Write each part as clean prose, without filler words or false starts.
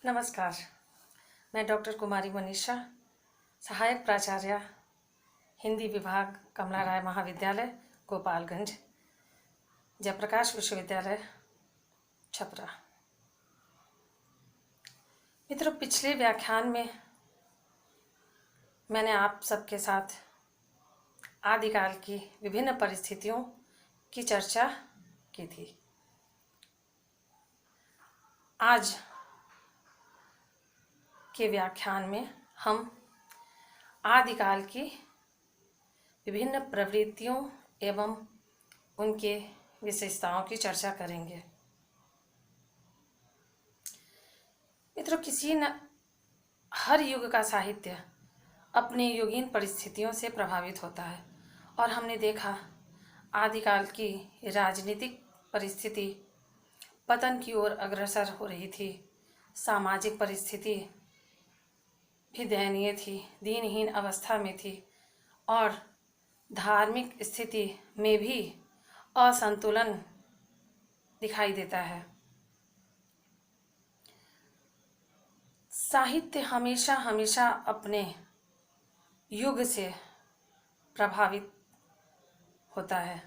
नमस्कार। मैं डॉक्टर कुमारी मनीषा, सहायक प्राचार्य, हिंदी विभाग, कमला राय महाविद्यालय, गोपालगंज, जयप्रकाश विश्वविद्यालय, छपरा। मित्रों, पिछले व्याख्यान में मैंने आप सबके साथ आदिकाल की विभिन्न परिस्थितियों की चर्चा की थी। आज के व्याख्यान में हम आदिकाल की विभिन्न प्रवृत्तियों एवं उनके विशेषताओं की चर्चा करेंगे। मित्रों, हर युग का साहित्य अपने युगीन परिस्थितियों से प्रभावित होता है और हमने देखा आदिकाल की राजनीतिक परिस्थिति पतन की ओर अग्रसर हो रही थी। सामाजिक परिस्थिति भी दयनीय थी, दीनहीन अवस्था में थी और धार्मिक स्थिति में भी असंतुलन दिखाई देता है। साहित्य हमेशा हमेशा अपने युग से प्रभावित होता है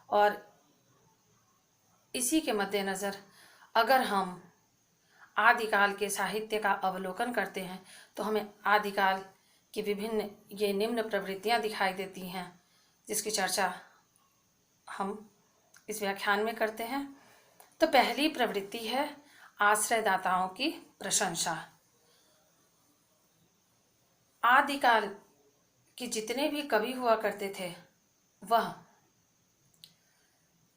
और इसी के मद्देनज़र अगर हम आदिकाल के साहित्य का अवलोकन करते हैं तो हमें आदिकाल की विभिन्न ये निम्न प्रवृत्तियां दिखाई देती हैं, जिसकी चर्चा हम इस व्याख्यान में करते हैं। तो पहली प्रवृत्ति है आश्रयदाताओं की प्रशंसा। आदिकाल के जितने भी कवि हुआ करते थे वह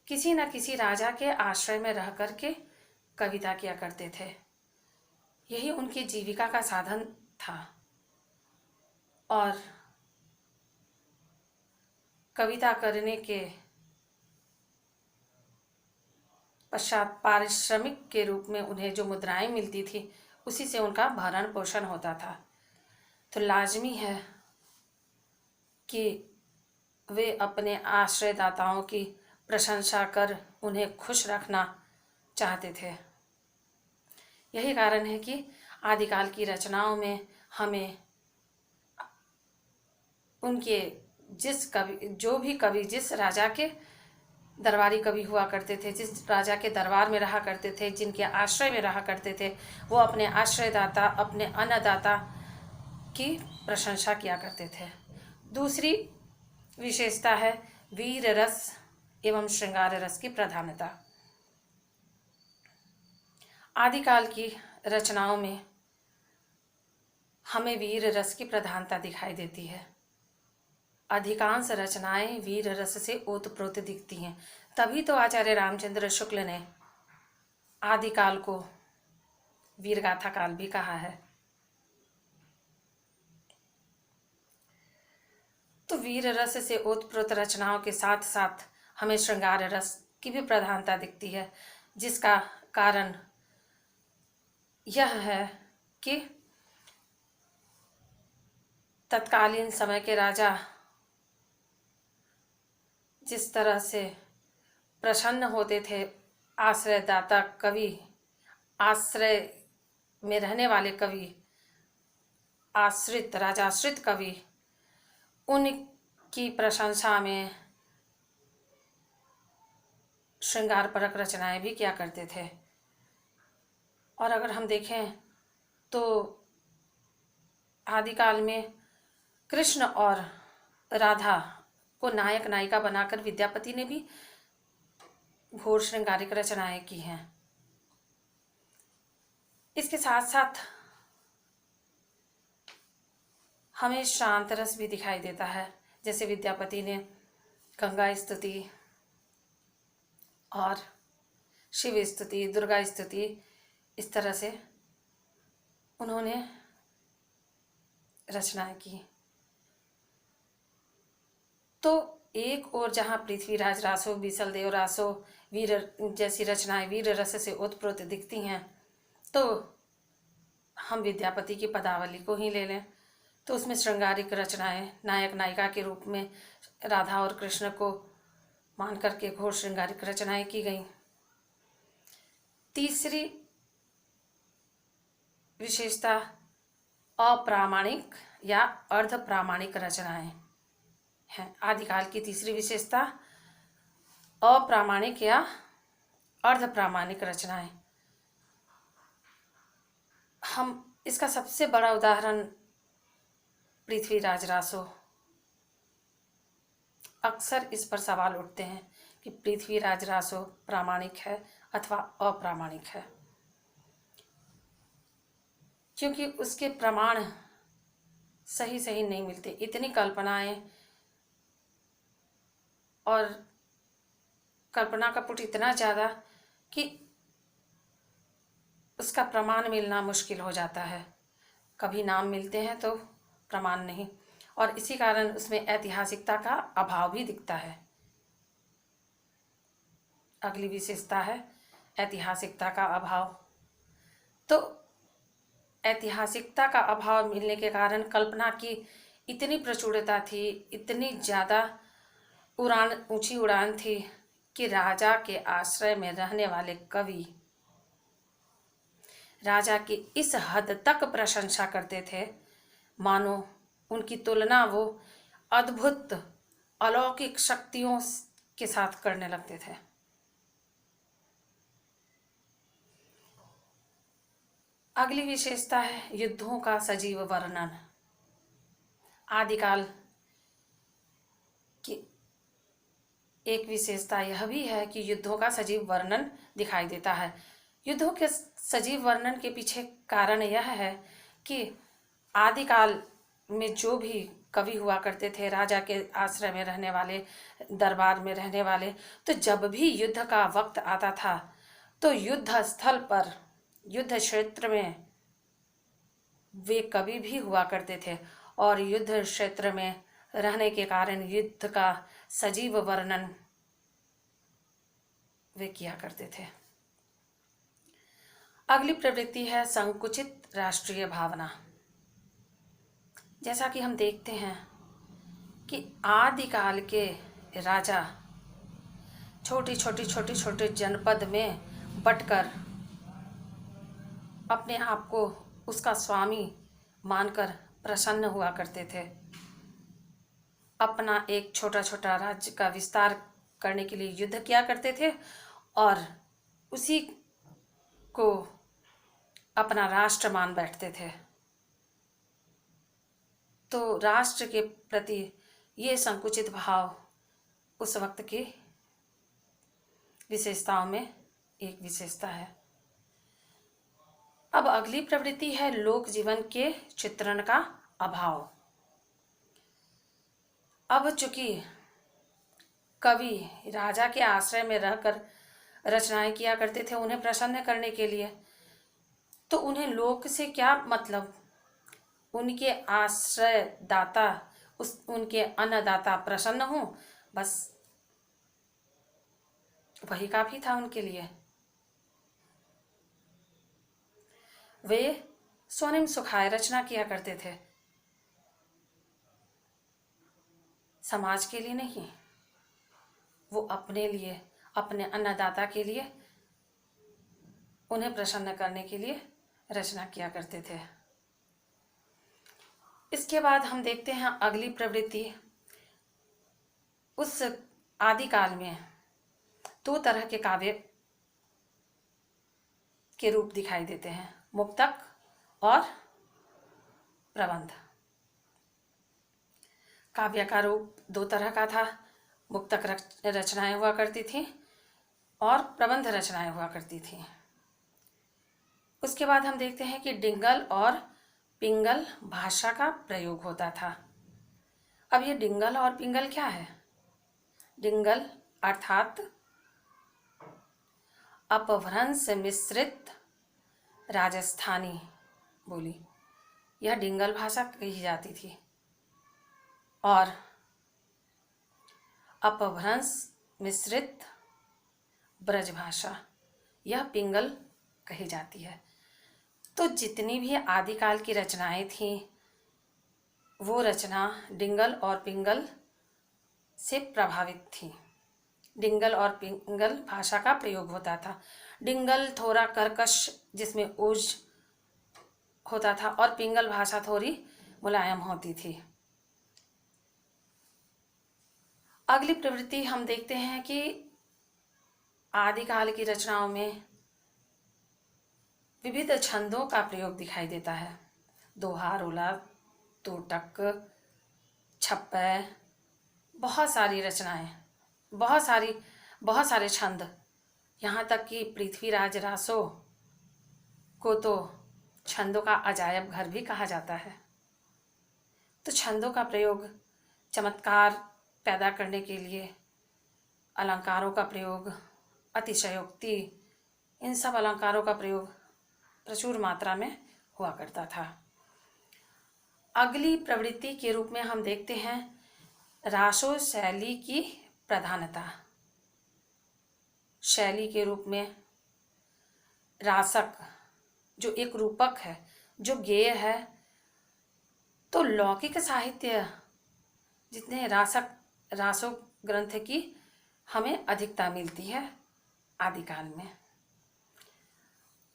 किसी न किसी राजा के आश्रय में रह करके कविता किया करते थे। यही उनकी जीविका का साधन था और कविता करने के पश्चात पारिश्रमिक के रूप में उन्हें जो मुद्राएं मिलती थी उसी से उनका भरण पोषण होता था। तो लाजमी है कि वे अपने आश्रयदाताओं की प्रशंसा कर उन्हें खुश रखना चाहते थे। यही कारण है कि आदिकाल की रचनाओं में हमें उनके जो भी कवि जिस राजा के दरबारी कवि हुआ करते थे, जिस राजा के दरबार में रहा करते थे, जिनके आश्रय में रहा करते थे, वो अपने आश्रयदाता, अपने अन्नदाता की प्रशंसा किया करते थे। दूसरी विशेषता है वीर रस एवं श्रृंगार रस की प्रधानता। आदिकाल की रचनाओं में हमें वीर रस की प्रधानता दिखाई देती है। अधिकांश रचनाएं वीर रस से ओतप्रोत दिखती हैं। तभी तो आचार्य रामचंद्र शुक्ल ने आदिकाल को वीरगाथा काल भी कहा है। तो वीर रस से ओतप्रोत रचनाओं के साथ साथ हमें श्रृंगार रस की भी प्रधानता दिखती है, जिसका कारण यह है कि तत्कालीन समय के राजा जिस तरह से प्रसन्न होते थे, आश्रयदाता कवि, आश्रय में रहने वाले कवि, राजाश्रित कवि, उनकी प्रशंसा में श्रृंगारपरक रचनाएं भी किया करते थे। और अगर हम देखें तो आदिकाल में कृष्ण और राधा को नायक नायिका बनाकर विद्यापति ने भी घोर श्रृंगारिक रचनाएं की हैं। इसके साथ साथ हमें शांत रस भी दिखाई देता है, जैसे विद्यापति ने गंगा स्तुति और शिव स्तुति, दुर्गा स्तुति, इस तरह से उन्होंने रचनाएं की। तो एक और जहाँ पृथ्वीराज रासो, बीसल देव रासो, वीर जैसी रचनाएं वीर रस से ओतप्रोत दिखती हैं, तो हम विद्यापति की पदावली को ही ले लें तो उसमें श्रृंगारिक रचनाएं नायक नायिका के रूप में राधा और कृष्ण को मान करके घोर श्रृंगारिक रचनाएं की गई। तीसरी विशेषता अप्रामाणिक या अर्ध प्रामाणिक रचनाएं हैं। आदिकाल की तीसरी विशेषता अप्रामाणिक या अर्ध प्रामाणिक रचनाएं। हम इसका सबसे बड़ा उदाहरण पृथ्वीराज रासो। अक्सर इस पर सवाल उठते हैं कि पृथ्वीराज रासो प्रामाणिक है अथवा अप्रामाणिक है, क्योंकि उसके प्रमाण सही सही नहीं मिलते। इतनी कल्पनाएं और कल्पना का पुट इतना ज़्यादा कि उसका प्रमाण मिलना मुश्किल हो जाता है। कभी नाम मिलते हैं तो प्रमाण नहीं, और इसी कारण उसमें ऐतिहासिकता का अभाव भी दिखता है। अगली विशेषता है ऐतिहासिकता का अभाव। तो ऐतिहासिकता का अभाव मिलने के कारण कल्पना की इतनी प्रचुरता थी, इतनी ज़्यादा ऊंची उड़ान थी कि राजा के आश्रय में रहने वाले कवि राजा की इस हद तक प्रशंसा करते थे मानो उनकी तुलना वो अद्भुत अलौकिक शक्तियों के साथ करने लगते थे। अगली विशेषता है युद्धों का सजीव वर्णन। आदिकाल की एक विशेषता यह भी है कि युद्धों का सजीव वर्णन दिखाई देता है। युद्धों के सजीव वर्णन के पीछे कारण यह है कि आदिकाल में जो भी कवि हुआ करते थे, राजा के आश्रय में रहने वाले, दरबार में रहने वाले, तो जब भी युद्ध का वक्त आता था तो युद्ध स्थल पर, युद्ध क्षेत्र में वे कवि भी हुआ करते थे, और युद्ध क्षेत्र में रहने के कारण युद्ध का सजीव वर्णन वे किया करते थे। अगली प्रवृत्ति है संकुचित राष्ट्रीय भावना। जैसा कि हम देखते हैं कि आदिकाल के राजा छोटे जनपद में बंटकर अपने आप को उसका स्वामी मानकर प्रसन्न हुआ करते थे। अपना एक छोटा राज्य का विस्तार करने के लिए युद्ध किया करते थे और उसी को अपना राष्ट्र मान बैठते थे। तो राष्ट्र के प्रति ये संकुचित भाव उस वक्त की विशेषताओं में एक विशेषता है। अब अगली प्रवृत्ति है लोक जीवन के चित्रण का अभाव। अब चूंकि कवि राजा के आश्रय में रहकर रचनाएं किया करते थे उन्हें प्रसन्न करने के लिए, तो उन्हें लोक से क्या मतलब? उनके आश्रयदाता, उनके अन्नदाता प्रसन्न हों, बस वही काफी था उनके लिए। वे स्वनिम सुखाय रचना किया करते थे, समाज के लिए नहीं, वो अपने लिए, अपने अन्नदाता के लिए, उन्हें प्रसन्न करने के लिए रचना किया करते थे। इसके बाद हम देखते हैं अगली प्रवृत्ति। उस आदिकाल में दो तरह के काव्य के रूप दिखाई देते हैं, मुक्तक और प्रबंध। काव्य का रूप दो तरह का था, मुक्तक रचनाएं हुआ करती थी और प्रबंध रचनाएं हुआ करती थी। उसके बाद हम देखते हैं कि डिंगल और पिंगल भाषा का प्रयोग होता था। अब ये डिंगल और पिंगल क्या है? डिंगल अर्थात अपभ्रंश मिश्रित राजस्थानी बोली, यह डिंगल भाषा कही जाती थी, और अपभ्रंश मिश्रित ब्रज भाषा यह पिंगल कही जाती है। तो जितनी भी आदिकाल की रचनाएं थीं वो रचना डिंगल और पिंगल से प्रभावित थी। डिंगल और पिंगल भाषा का प्रयोग होता था। डिंगल थोड़ा कर्कश, जिसमें ओज होता था और पिंगल भाषा थोड़ी मुलायम होती थी। अगली प्रवृत्ति हम देखते हैं कि आदिकाल की रचनाओं में विविध छंदों का प्रयोग दिखाई देता है। दोहा, रोला, तोटक, छप्पय, बहुत सारी रचनाएं, बहुत सारे छंद, यहाँ तक कि पृथ्वीराज रासो को तो छंदों का अजायब घर भी कहा जाता है। तो छंदों का प्रयोग चमत्कार पैदा करने के लिए, अलंकारों का प्रयोग, अतिशयोक्ति, इन सब अलंकारों का प्रयोग प्रचुर मात्रा में हुआ करता था। अगली प्रवृत्ति के रूप में हम देखते हैं रासो शैली की प्रधानता। शैली के रूप में रासक जो एक रूपक है, जो गेय है, तो लौकिक साहित्य जितने रासो ग्रंथ की हमें अधिकता मिलती है आदिकाल में।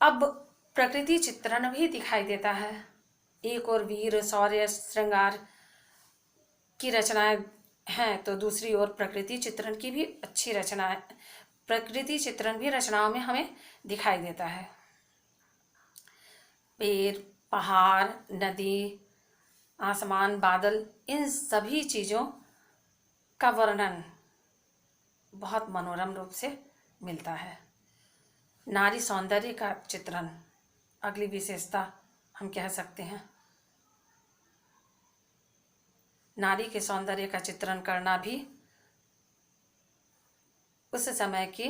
अब प्रकृति चित्रण भी दिखाई देता है। एक और वीर, शौर्य, श्रृंगार की रचनाएं हैं तो दूसरी ओर प्रकृति चित्रण की भी अच्छी रचनाएं, प्रकृति चित्रण भी रचनाओं में हमें दिखाई देता है। पेड़, पहाड़, नदी, आसमान, बादल, इन सभी चीज़ों का वर्णन बहुत मनोरम रूप से मिलता है। नारी सौंदर्य का चित्रण अगली विशेषता हम कह सकते हैं। नारी के सौंदर्य का चित्रण करना भी उस समय की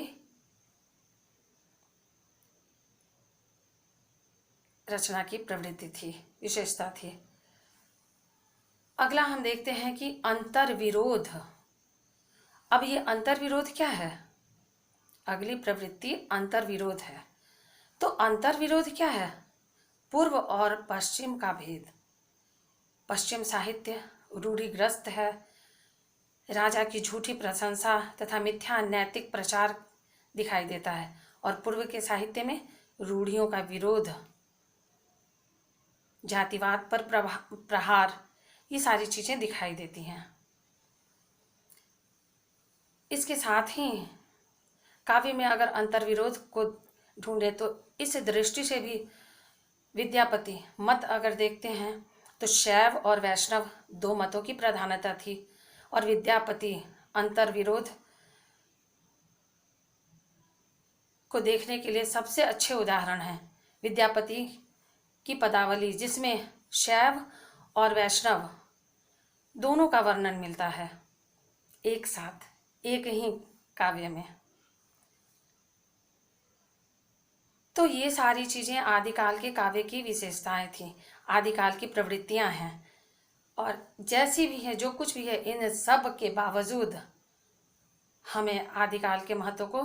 रचना की प्रवृत्ति थी, विशेषता थी। अगला हम देखते हैं कि अंतर्विरोध। अब ये अंतर्विरोध क्या है? अगली प्रवृत्ति अंतर्विरोध है। तो अंतर्विरोध क्या है? पूर्व और पश्चिम का भेद। पश्चिम साहित्य रूढ़िग्रस्त है, राजा की झूठी प्रशंसा तथा मिथ्या नैतिक प्रचार दिखाई देता है, और पूर्व के साहित्य में रूढ़ियों का विरोध, जातिवाद पर प्रहार, ये सारी चीजें दिखाई देती हैं। इसके साथ ही काव्य में अगर अंतर्विरोध को ढूंढे तो इस दृष्टि से भी विद्यापति मत अगर देखते हैं तो शैव और वैष्णव दो मतों की प्रधानता थी, और विद्यापति अंतर्विरोध को देखने के लिए सबसे अच्छे उदाहरण हैं। विद्यापति की पदावली, जिसमें शैव और वैष्णव दोनों का वर्णन मिलता है एक साथ, एक ही काव्य में। तो ये सारी चीज़ें आदिकाल के काव्य की विशेषताएं थी, आदिकाल की प्रवृत्तियां हैं, और जैसी भी है, जो कुछ भी है, इन सब के बावजूद हमें आदिकाल के महत्व को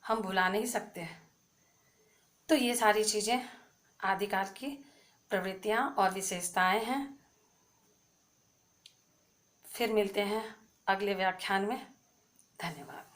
हम भुला नहीं सकते। तो ये सारी चीज़ें आदिकाल की प्रवृत्तियां और विशेषताएं हैं। फिर मिलते हैं अगले व्याख्यान में। धन्यवाद।